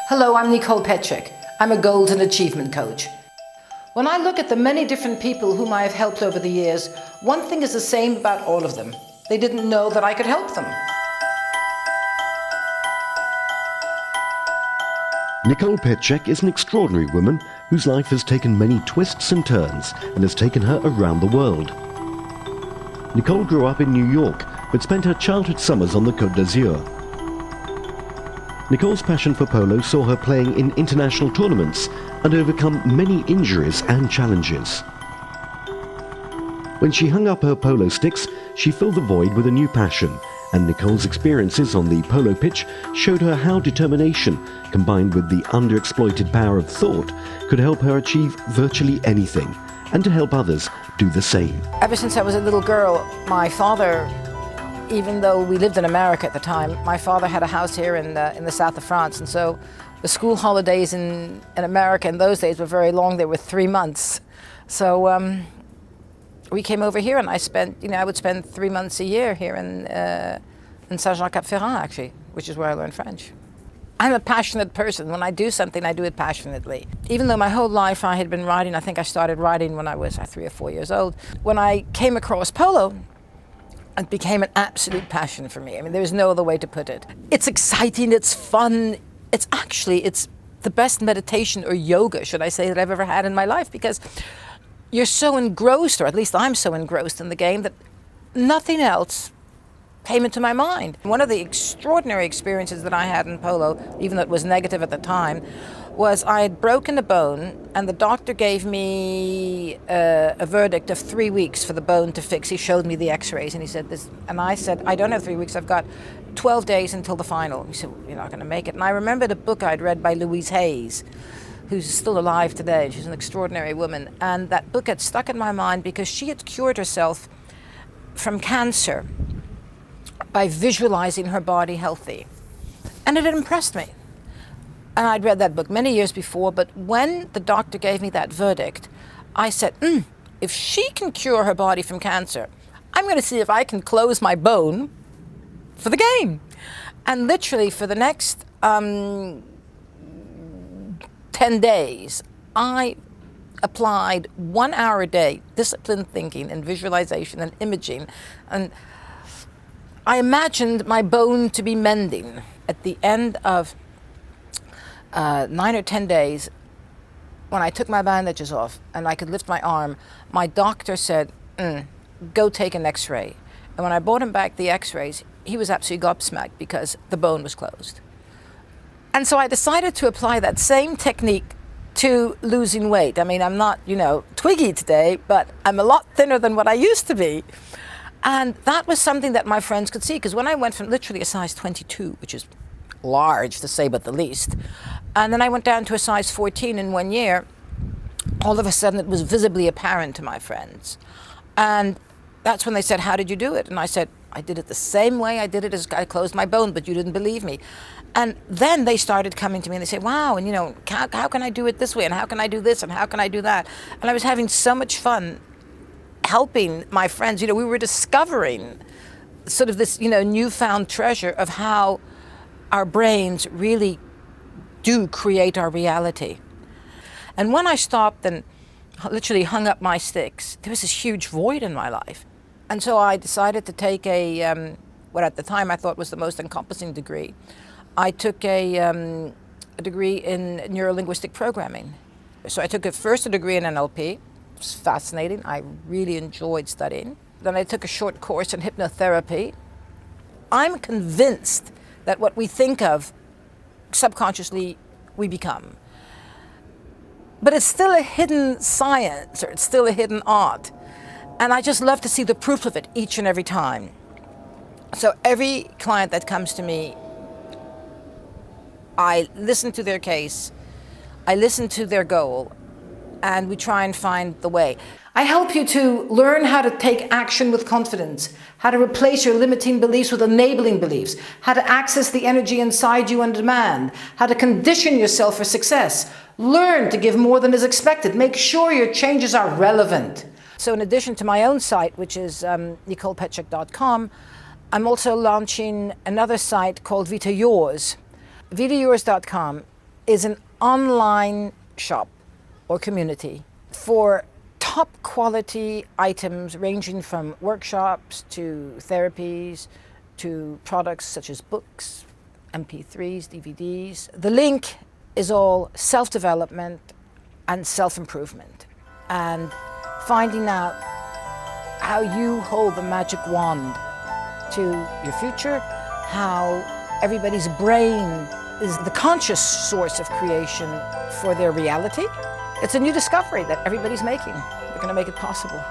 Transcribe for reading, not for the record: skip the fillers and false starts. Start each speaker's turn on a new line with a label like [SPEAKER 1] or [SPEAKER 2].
[SPEAKER 1] Hello, I'm Nicole Petschek. I'm a goals and achievement coach. When I look at the many different people whom I have helped over the years, one thing is the same about all of them. They didn't know that I could help them.
[SPEAKER 2] Nicole Petschek is an extraordinary woman whose life has taken many twists and turns and has taken her around the world. Nicole grew up in New York, but spent her childhood summers on the Côte d'Azur. Nicole's passion for polo saw her playing in international tournaments and overcome many injuries and challenges. When she hung up her polo sticks, she filled the void with a new passion, and Nicole's experiences on the polo pitch showed her how determination, combined with the underexploited power of thought, could help her achieve virtually anything, and to help others do the same.
[SPEAKER 1] Ever since I was a little girl, my father, even though we lived in America at the time, my father had a house here in the south of France, and so the school holidays in America in those days were very long. They were 3 months. So we came over here, and I would spend 3 months a year here in Saint-Jean, Cap Ferrat, actually, which is where I learned French. I'm a passionate person. When I do something, I do it passionately. Even though my whole life I had been riding, I think I started riding when I was 3 or 4 years old. When I came across polo, it became an absolute passion for me. I mean, there's no other way to put it. It's exciting, it's fun. It's the best meditation or yoga, should I say, that I've ever had in my life, because you're so engrossed, or at least I'm so engrossed in the game, that nothing else came into my mind. One of the extraordinary experiences that I had in polo, even though it was negative at the time, was I had broken a bone, and the doctor gave me a verdict of 3 weeks for the bone to fix. He showed me the x-rays, and he said this, and I said, I don't have 3 weeks, I've got 12 days until the final. He said, well, you're not going to make it. And I remembered a book I'd read by Louise Hayes, who's still alive today. She's an extraordinary woman. And that book had stuck in my mind because she had cured herself from cancer by visualizing her body healthy. And it had impressed me. And I'd read that book many years before, but when the doctor gave me that verdict, I said, if she can cure her body from cancer, I'm going to see if I can close my bone for the game. And literally for the next 10 days, I applied 1 hour a day, disciplined thinking and visualization and imaging. And I imagined my bone to be mending. At the end of 9 or 10 days, when I took my bandages off and I could lift my arm, my doctor said, go take an x-ray. And when I brought him back the x-rays, he was absolutely gobsmacked because the bone was closed. And so I decided to apply that same technique to losing weight. I mean, I'm not, twiggy today, but I'm a lot thinner than what I used to be. And that was something that my friends could see, because when I went from literally a size 22, which is large to say but the least, and then I went down to a size 14 in 1 year, all of a sudden it was visibly apparent to my friends. And that's when they said, how did you do it? And I said, I did it the same way I did it as I closed my bone, but you didn't believe me. And then they started coming to me and they said, wow, and how can I do it this way? And how can I do this? And how can I do that? And I was having so much fun helping my friends. We were discovering sort of this, newfound treasure of how our brains really do create our reality. And when I stopped and literally hung up my sticks, there was this huge void in my life. And so I decided to take what at the time I thought was the most encompassing degree. I took a degree in neurolinguistic programming. So I took first a degree in NLP. It was fascinating. I really enjoyed studying. Then I took a short course in hypnotherapy. I'm convinced that what we think of, subconsciously, we become. But it's still a hidden science, or it's still a hidden art. And I just love to see the proof of it each and every time. So every client that comes to me, I listen to their case, I listen to their goal, and we try and find the way. I help you to learn how to take action with confidence, how to replace your limiting beliefs with enabling beliefs, how to access the energy inside you on demand, how to condition yourself for success, learn to give more than is expected, make sure your changes are relevant. So in addition to my own site, which is NicolePetschek.com, I'm also launching another site called Vita Yours. VitaYours.com is an online shop or community for top quality items ranging from workshops to therapies to products such as books, MP3s, DVDs. The link is all self-development and self-improvement, and finding out how you hold the magic wand to your future, how everybody's brain is the conscious source of creation for their reality. It's a new discovery that everybody's making. We're going to make it possible.